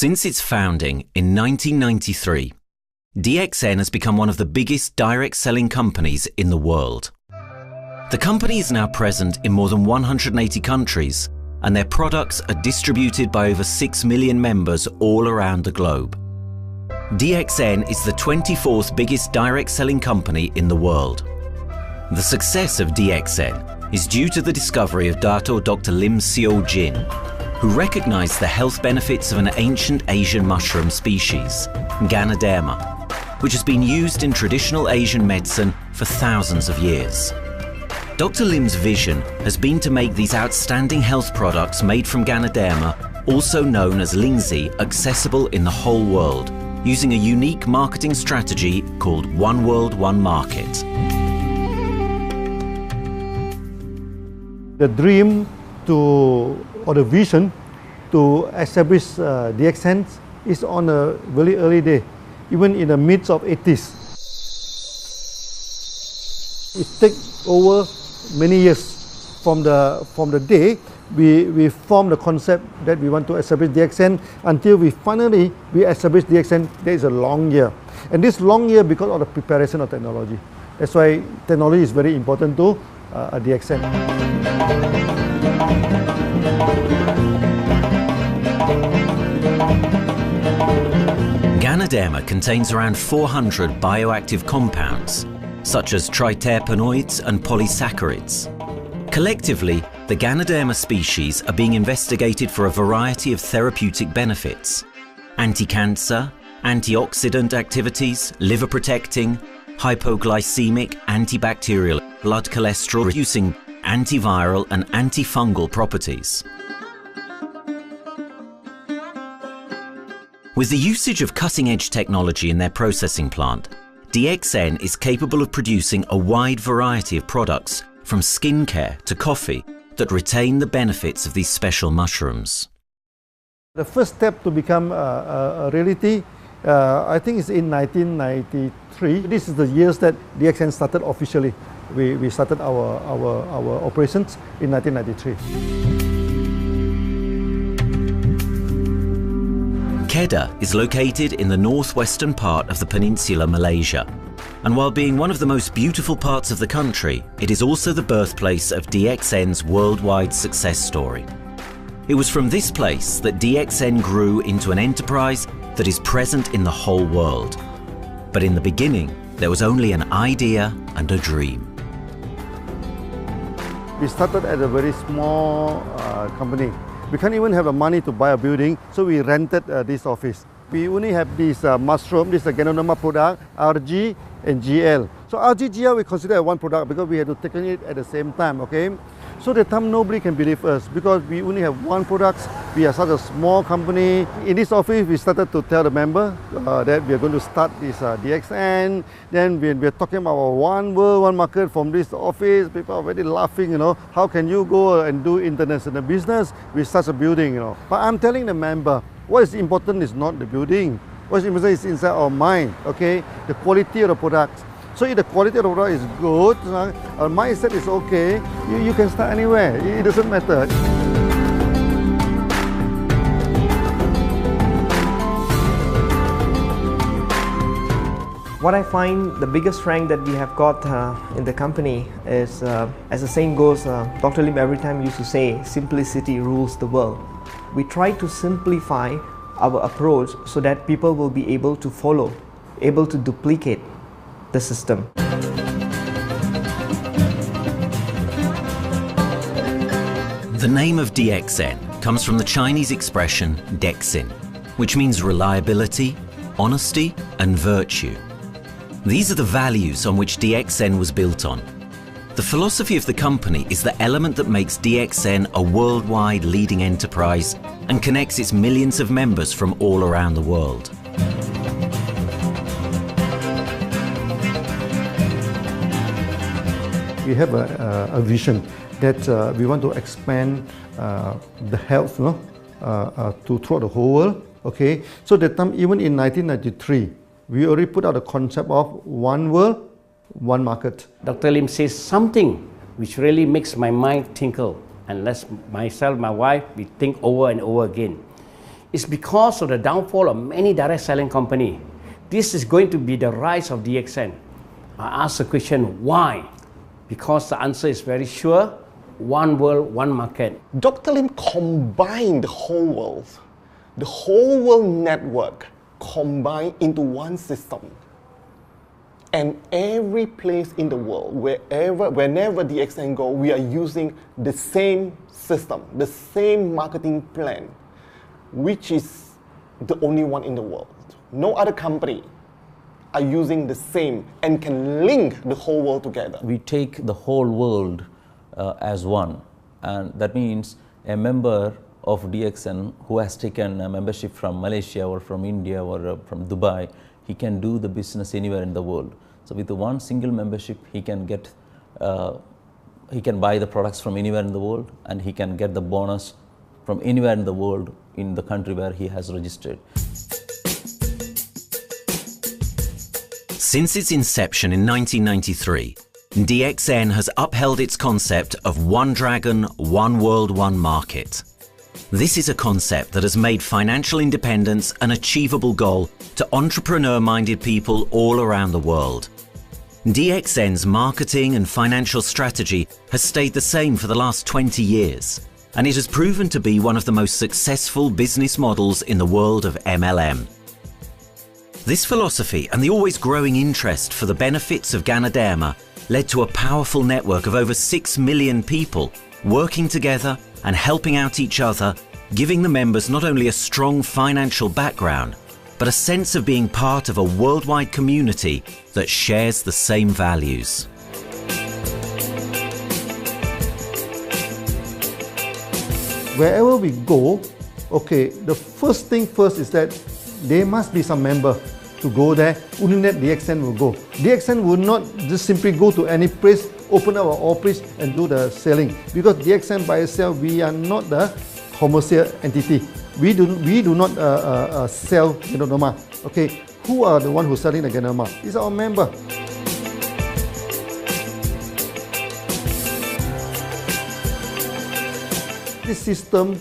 Since its founding in 1993, DXN has become one of the biggest direct selling companies in the world. The company is now present in more than 180 countries, and their products are distributed by over 6 million members all around the globe. DXN is the 24th biggest direct selling company in the world. The success of DXN is due to the discovery of Dr. Lim Seo Jin, who recognized the health benefits of an ancient Asian mushroom species, Ganoderma, which has been used in traditional Asian medicine for thousands of years. Dr. Lim's vision has been to make these outstanding health products made from Ganoderma, also known as Lingzi, accessible in the whole world, using a unique marketing strategy called One World, One Market. The dream or the vision to establish DXN is on a very early day, even in the midst of 80s. It takes over many years from the day we formed the concept that we want to establish DXN until we finally establish DXN. There is a long year, and this long year because of the preparation of technology. That's why technology is very important to DXN. Ganoderma contains around 400 bioactive compounds, such as triterpenoids and polysaccharids. Collectively, the Ganoderma species are being investigated for a variety of therapeutic benefits: anti-cancer, antioxidant activities, liver protecting, hypoglycemic, antibacterial, blood cholesterol reducing, antiviral and antifungal properties. With the usage of cutting-edge technology in their processing plant, DXN is capable of producing a wide variety of products, from skincare to coffee, that retain the benefits of these special mushrooms. The first step to become a reality, I think, is in 1993. This is the years that DXN started officially. We started our operations in 1993. Kedah is located in the northwestern part of the peninsula Malaysia, and while being one of the most beautiful parts of the country, it is also the birthplace of DXN's worldwide success story. It was from this place that DXN grew into an enterprise that is present in the whole world. But in the beginning, there was only an idea and a dream. We started at a very small company. We can't even have the money to buy a building, so we rented this office. We only have this mushroom, this Ganoderma product, RG and GL. So RG, GL we consider one product because we had to take it at the same time, okay? So at the time nobody can believe us because we only have one product. We are such a small company. In this office we started to tell the member that we are going to start this DXN. Then we are talking about one world, one market from this office. People are already laughing, you know, how can you go and do international business with such a building, you know? But I'm telling the member, what is important is not the building. What is important is inside our mind, okay? The quality of the product. So if the quality of the product is good, our mindset is okay, you can start anywhere. It doesn't matter. What I find the biggest strength that we have got in the company is, as the saying goes, Dr. Lim every time used to say, simplicity rules the world. We try to simplify our approach so that people will be able to follow, able to duplicate the system. The name of DXN comes from the Chinese expression DXN, which means reliability, honesty and virtue. These are the values on which DXN was built on. The philosophy of the company is the element that makes DXN a worldwide leading enterprise and connects its millions of members from all around the world. We have a vision that we want to expand the health throughout the whole world. Okay, so that time, even in 1993, we already put out a concept of one world, one market. Dr. Lim says something which really makes my mind tinkle, and let myself, my wife, we think over and over again. It's because of the downfall of many direct selling companies. This is going to be the rise of DXN. I ask the question, why? Because the answer is very sure, one world, one market. Dr. Lim combined the whole world network combined into one system. And every place in the world, whenever DXN go, we are using the same system, the same marketing plan, which is the only one in the world. No other company are using the same and can link the whole world together. We take the whole world as one, and that means a member of DXN who has taken a membership from Malaysia or from India or from Dubai, he can do the business anywhere in the world. So with the one single membership, he can get, he can buy the products from anywhere in the world, and he can get the bonus from anywhere in the world in the country where he has registered. Since its inception in 1993, DXN has upheld its concept of one dragon, one world, one market. This is a concept that has made financial independence an achievable goal to entrepreneur-minded people all around the world. DXN's marketing and financial strategy has stayed the same for the last 20 years, and it has proven to be one of the most successful business models in the world of MLM. This philosophy and the always growing interest for the benefits of Ganoderma led to a powerful network of over 6 million people working together and helping out each other, giving the members not only a strong financial background, but a sense of being part of a worldwide community that shares the same values. Wherever we go, okay, the first thing first is that there must be some member to go there. Only that DXN will go. DXN will not just simply go to any place, open our office and do the selling. Because DXN by itself, we are not the commercial entity. We do not sell Ganoderma. Okay, who are the one who's selling the Ganoderma? It's our member. This system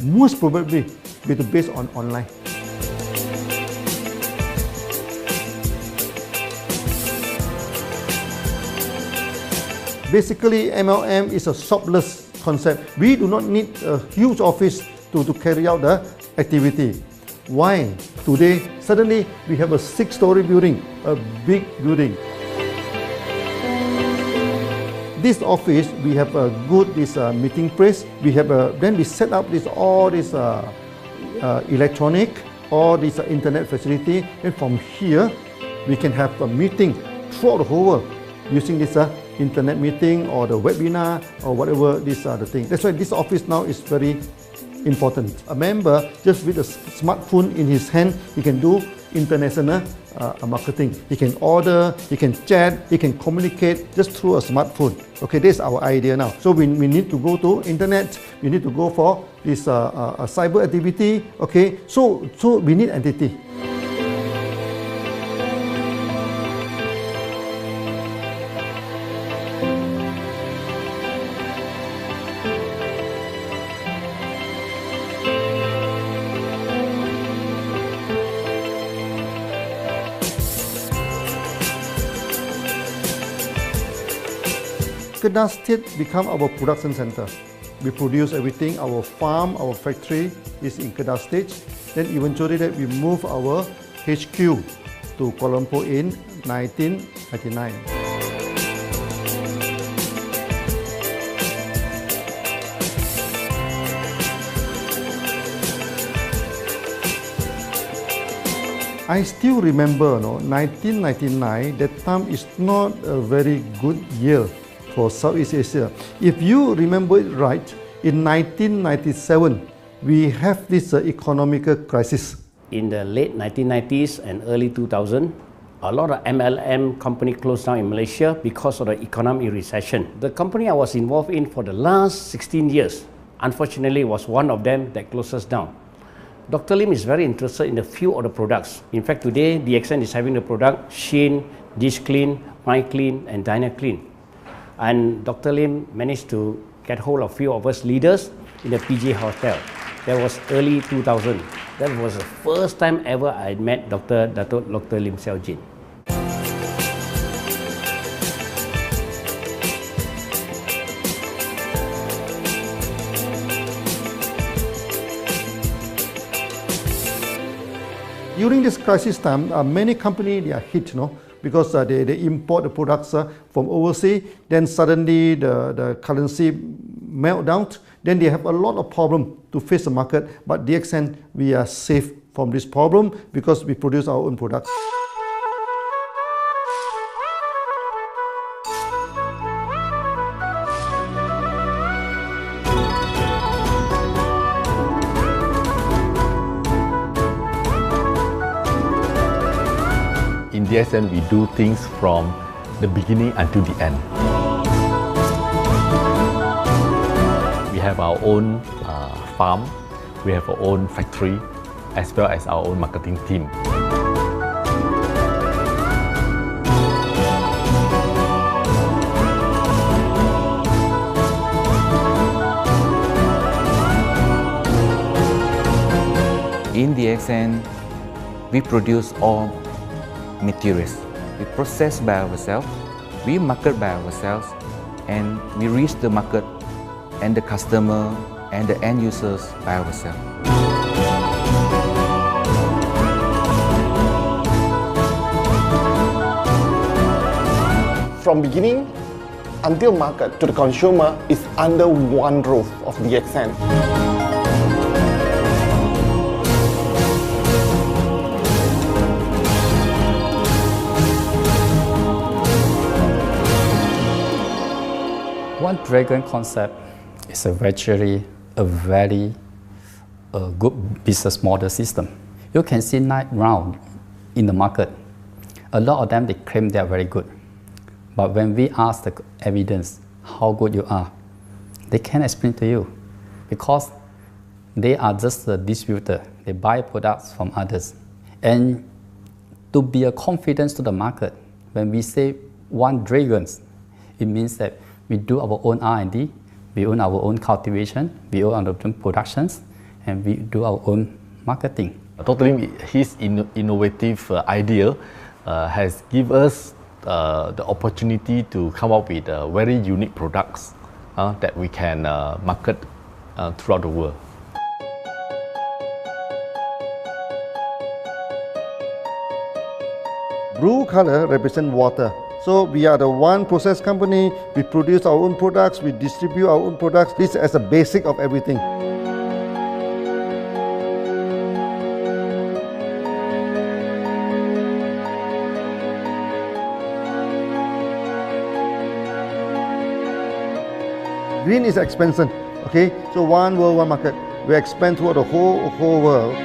most probably will be based on online. Basically, MLM is a shopless concept. We do not need a huge office to carry out the activity. Why? Today, suddenly we have a 6-story building, a big building. This office, we have a good meeting place. We have then we set up all this electronic, all this internet facility, and from here we can have a meeting throughout the whole world using this internet meeting or the webinar or whatever these are the things. That's why this office now is very important. A member, just with a smartphone in his hand, he can do international marketing. He can order, he can chat, he can communicate just through a smartphone. Okay, that's our idea now. So we need to go to internet, we need to go for this cyber activity. Okay, so we need entity. Kedah State become our production center. We produce everything. Our farm, our factory is in Kedah State. Then eventually that we move our HQ to Kuala Lumpur in 1999. I still remember, 1999, that time is not a very good year for Southeast Asia. If you remember it right, in 1997, we have this economical crisis. In the late 1990s and early 2000, a lot of MLM company closed down in Malaysia because of the economic recession. The company I was involved in for the last 16 years, unfortunately, was one of them that closes down. Dr. Lim is very interested in a few of the products. In fact, today, DXN is having the product Sheen, Dish Clean, My Clean, and Diner Clean. And Dr. Lim managed to get hold of a few of us leaders in the PJ Hotel. That was early 2000. That was the first time ever I met Dr. Lim Xiaojin. During this crisis time, many companies they are hit, because they import the products from overseas. Then suddenly the currency melt down. Then they have a lot of problem to face the market. But DXN, we are safe from this problem because we produce our own products. In DXN, we do things from the beginning until the end. We have our own farm, we have our own factory, as well as our own marketing team. In DXN, we produce all materials. We process by ourselves, we market by ourselves, and we reach the market and the customer and the end users by ourselves. From beginning until market to the consumer is under one roof of DXN. One Dragon concept is a very good business model system. You can see now in the market, a lot of them they claim they are very good. But when we ask the evidence how good you are, they can't explain to you because they are just a distributor. They buy products from others. And to be a confidence to the market, when we say One Dragons, it means that we do our own R&D, we own our own cultivation, we own our own productions, and we do our own marketing. Totally, his innovative idea has given us the opportunity to come up with very unique products that we can market throughout the world. Blue color represents water. So we are the one process company, we produce our own products, we distribute our own products. This is the basic of everything. Green is expansion, okay? So one world, one market. We expand throughout the whole world.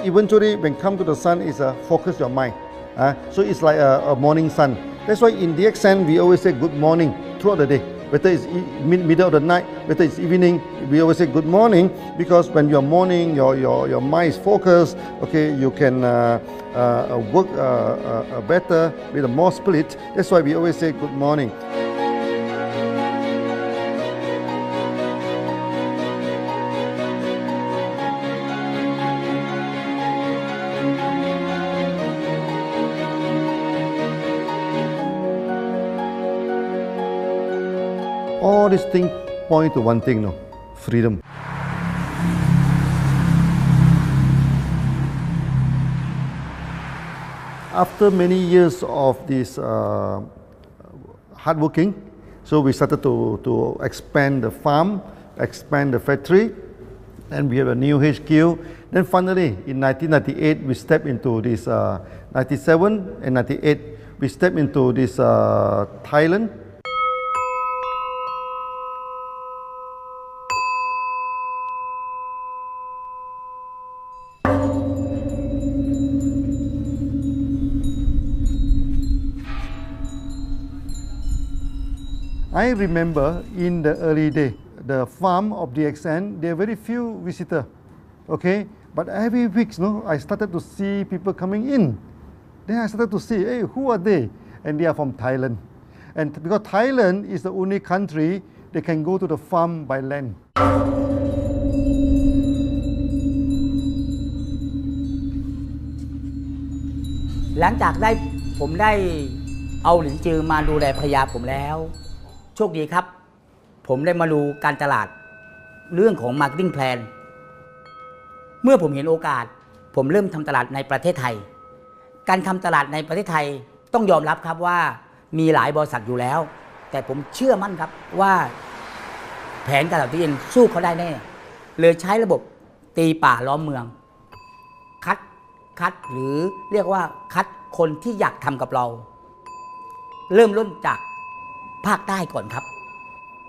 Eventually, when come to the sun, is focus your mind. So it's like a morning sun. That's why in DXN, we always say good morning throughout the day. Whether it's middle of the night, whether it's evening, we always say good morning because when you're morning, your mind is focused. Okay, you can work better with a more spirit. That's why we always say good morning. All these things point to one thing, freedom. After many years of this hard working, so we started to expand the farm, expand the factory, and we have a new HQ. Then finally, in 1998, we stepped into this, 97 and 98, we stepped into this Thailand. I remember in the early day, the farm of DXN, there are very few visitors, okay? But every week, I started to see people coming in. Then I started to see, hey, who are they? And they are from Thailand. And because Thailand is the only country they can go to the farm by land. หลังจากผมได้เอาหลินจือมาดูแลภรรยาผมแล้วโชคดีครับผมได้มาดูการตลาดเรื่องของ Marketing Plan เมื่อผมเห็นโอกาสผมเริ่มทำตลาดในประเทศไทยการทำตลาดในประเทศไทยต้องยอมรับครับว่ามีหลายบริษัทอยู่แล้วแต่ผมเชื่อมั่นครับว่าแผนการตลาดที่เองสู้เขาได้แน่เลยใช้ระบบตีป่าล้อมเมืองคัดหรือเรียกว่าคัดคนที่อยากทำกับเราเริ่มต้นจากภาคใต้ก่อนครับ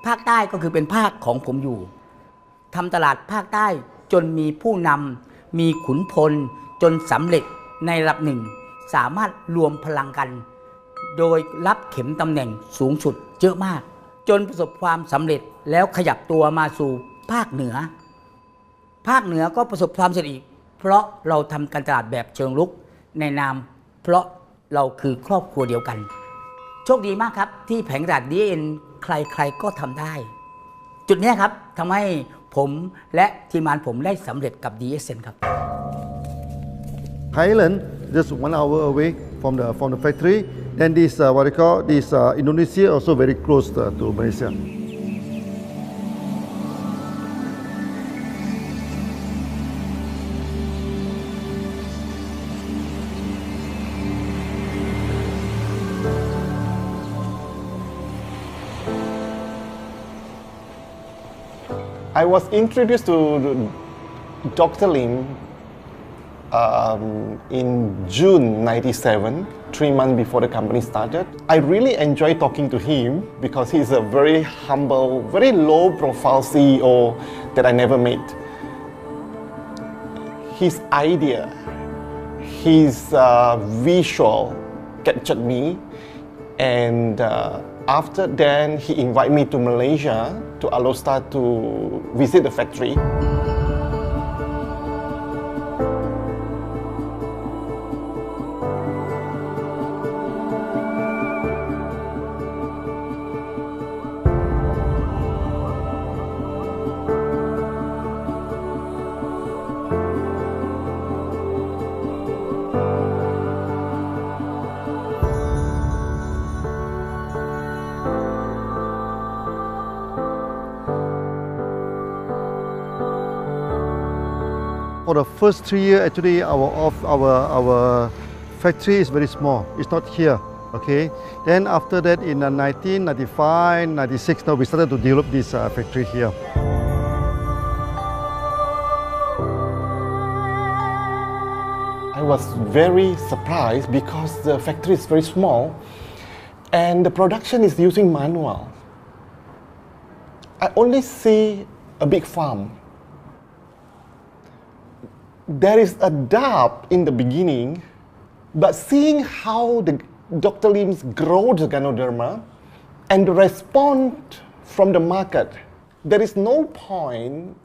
ภาคใต้ก็คือเป็นภาคของผมอยู่ทำตลาดภาคใต้จนมีผู้นำมีขุนพลจนสำเร็จในระดับหนึ่งสามารถรวมพลังกันโดยรับเข็มตำแหน่งสูงสุดเยอะมากจนประสบความสำเร็จแล้วขยับตัวมาสู่ภาคเหนือก็ประสบความสำเร็จอีกเพราะเราทำการตลาดแบบเชิงรุกในนามเพราะเราคือครอบครัวเดียวกันโชคดีมากครับที่แผงตลาด DXN ใครๆก็ทำได้จุดนี้ครับทำให้ผมและทีมงานผมได้สำเร็จกับ DXN ครับ Thailand just 1 hour away from the factory. Then this what they call this Indonesia also very close to Malaysia. I was introduced to Dr. Lim in June '97, 3 months before the company started. I really enjoyed talking to him because he's a very humble, very low-profile CEO that I never met. His idea, his visual captured me, and after then he invited me to Malaysia to Alostar to visit the factory. For the first 3 years, actually, our factory is very small. It's not here, okay? Then after that, in 1995, 96, now we started to develop this factory here. I was very surprised because the factory is very small and the production is using manual. I only see a big farm. There is a doubt in the beginning, but seeing how Dr. Lim's grow the Ganoderma and the response from the market, there is no point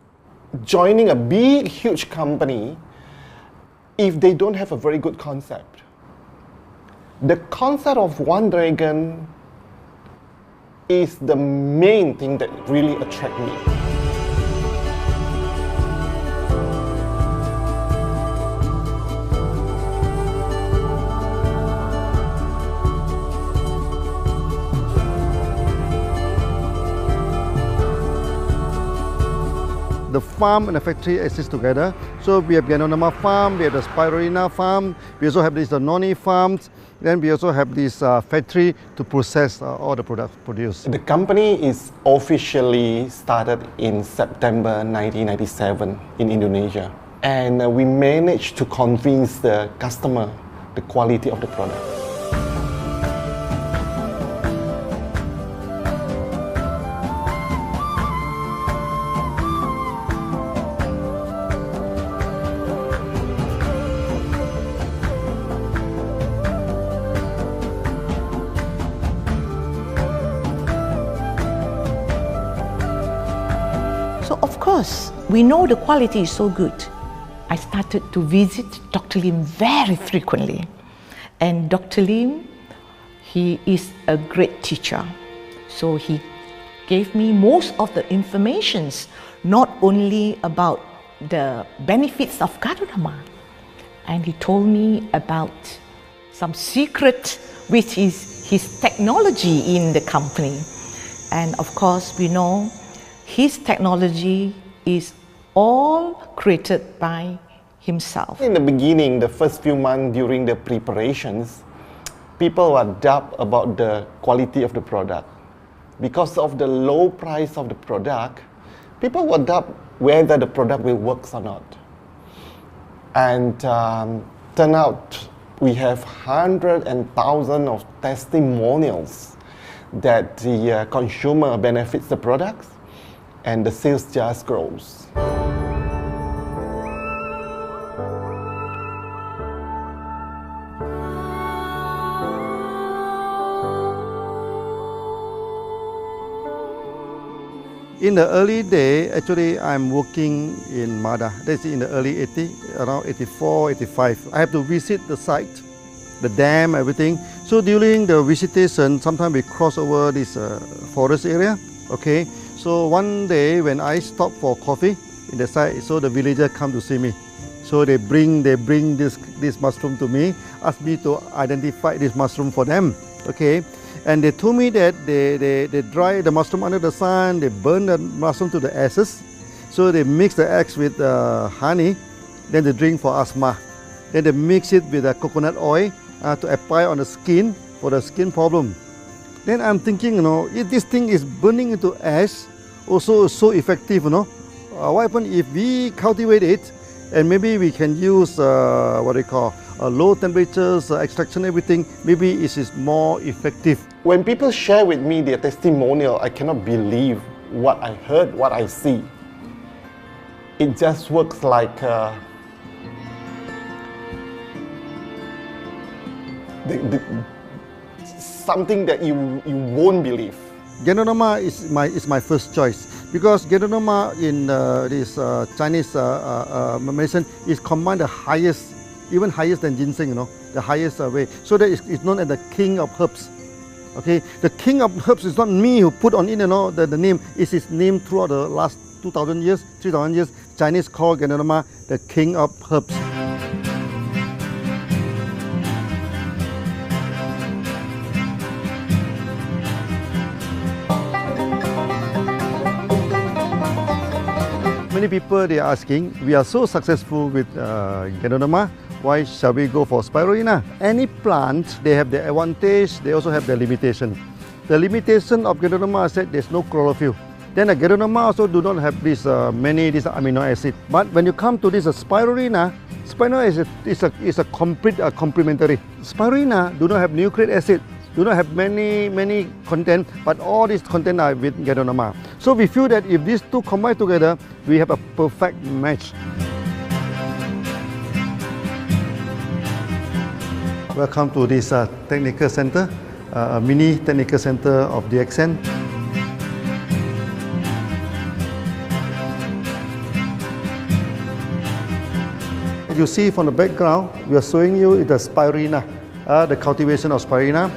joining a big, huge company if they don't have a very good concept. The concept of One Dragon is the main thing that really attracts me. The farm and the factory exist together. So we have Ganoderma farm, we have the Spirulina farm, we also have the noni farms, then we also have this factory to process all the products produced. The company is officially started in September 1997 in Indonesia. And we managed to convince the customer the quality of the product. we know the quality is so good, I started to visit Dr. Lim very frequently. And Dr. Lim, he is a great teacher. So he gave me most of the informations, not only about the benefits of Gadonama, and he told me about some secret, which is his technology in the company. And of course, we know his technology is all created by himself. In the beginning, the first few months during the preparations, people were doubt about the quality of the product. Because of the low price of the product, people were doubt whether the product will work or not. And turn out we have hundreds and thousands of testimonials that the consumer benefits the products and the sales just grows. In the early day, actually, I'm working in Mada. That's in the early 80s, around 84, 85. I have to visit the site, the dam, everything. So during the visitation, sometimes we cross over this forest area. Okay. So one day when I stop for coffee in the site, so the villager come to see me. So they bring this mushroom to me, ask me to identify this mushroom for them. Okay. And they told me that they dry the mushroom under the sun, they burn the mushroom to the ashes. So they mix the eggs with honey, then they drink for asthma. Then they mix it with coconut oil to apply on the skin for the skin problem. Then I'm thinking, you know, if this thing is burning into ash, also so effective, you know, what happens if we cultivate it and maybe we can use what they call low temperatures, extraction, everything, maybe it is more effective. When people share with me their testimonial, I cannot believe what I heard, what I see. It just works like something that you won't believe. Gadonama is my first choice because Gadonama in this Chinese medicine is combined the highest, even higher than ginseng, you know, the highest way. So that it's known as the king of herbs. Okay, the king of herbs is not me who put on it, you know, the name. It's his name throughout the last 2,000 years, 3,000 years. Chinese call Gadonama the king of herbs. Many people they are asking, we are so successful with Gadonama, why shall we go for Spirulina? Any plant, they have their advantage, they also have their limitation. The limitation of Gadonama is that there's no chlorophyll. Then the Gadonama also do not have this many amino acid. But when you come to this Spirulina, Spirulina is a complete complementary. Spirulina do not have nucleic acid, do not have many content, but all these content are with Gadonama. So we feel that if these two combine together, we have a perfect match. Welcome to this technical center, a mini technical center of DXN. As you see from the background, we are showing you the Spirulina, the cultivation of Spirulina.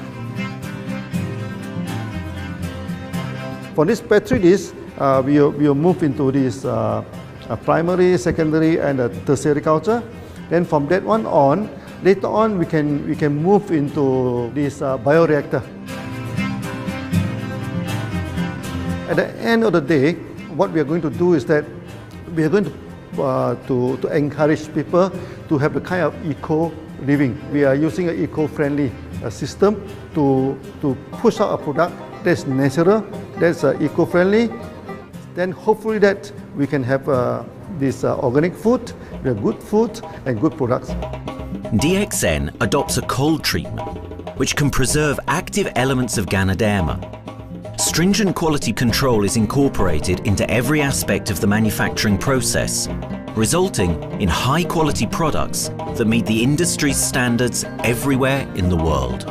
For this petri dish, we will move into this primary, secondary, and tertiary culture. Then from that one on, later on we can move into this bioreactor. At the end of the day, what we are going to do is that we are going to encourage people to have the kind of eco living. We are using an eco-friendly system to push out a product that's natural, that's eco-friendly. Then hopefully that we can have this organic food, good food and good products. DXN adopts a cold treatment which can preserve active elements of Ganoderma. Stringent quality control is incorporated into every aspect of the manufacturing process, resulting in high-quality products that meet the industry's standards everywhere in the world.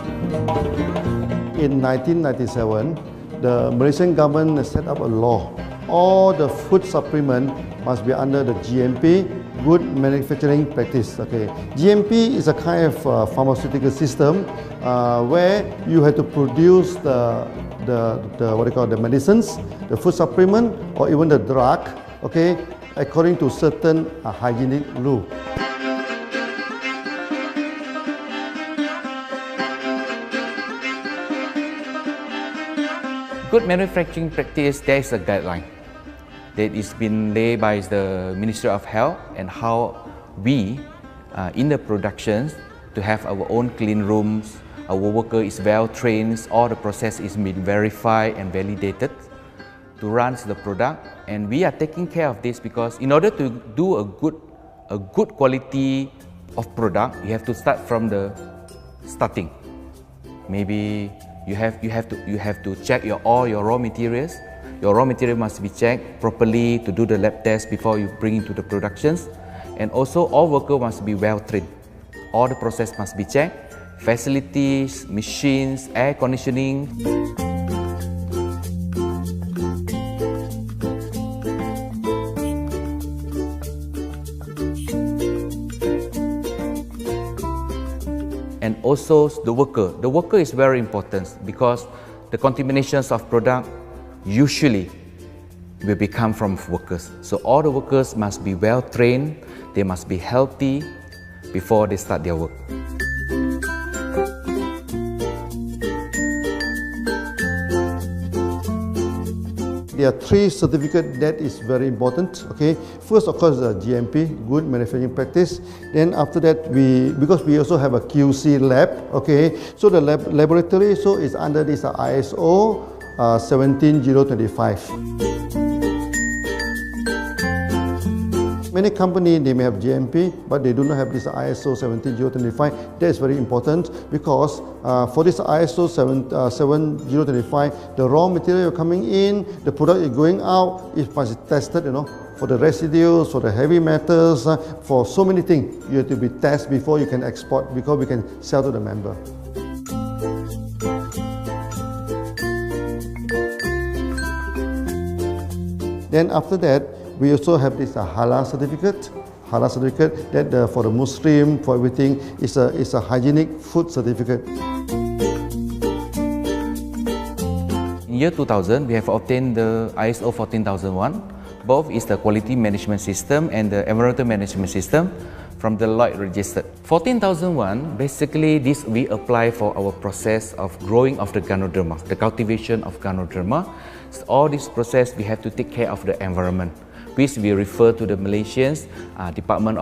In 1997, the Malaysian government set up a law. All the food supplement must be under the GMP, Good Manufacturing Practice. Okay, GMP is a kind of pharmaceutical system where you have to produce the what you call the medicines, the food supplement, or even the drug. Okay, according to certain hygienic rule. Good manufacturing practice, there is a guideline that is been laid by the Ministry of Health, and how we in the productions to have our own clean rooms, our worker is well trained, all the process is been verified and validated to run the product, and we are taking care of this because in order to do a good quality of product, you have to start from the starting. Maybe you have to check all your raw materials. Your raw material must be checked properly to do the lab test before you bring into the productions. And also all workers must be well trained. All the process must be checked. Facilities, machines, air conditioning. And also the worker. The worker is very important because the contaminations of product usually will become from workers. So all the workers must be well trained, they must be healthy before they start their work. There are 3 certificates that is very important. Okay, first of course the GMP, Good Manufacturing Practice. Then after that because we also have a QC lab. Okay, so the laboratory is under this ISO 17025. Many companies, they may have GMP, but they do not have this ISO 17025. That is very important because for this ISO 17025, the raw material coming in, the product is going out, it must be tested, for the residues, for the heavy metals, for so many things. You have to be tested before you can export, because we can sell to the member. Then after that, we also have this halal certificate. Halal certificate that for the Muslim, for everything, is a hygienic food certificate. In year 2000, we have obtained the ISO 14001. Both is the quality management system and the environmental management system from the Lloyd registered. 14001, basically this we apply for our process of growing of the Ganoderma, the cultivation of Ganoderma. So all this process we have to take care of the environment, which we refer to the Malaysians Department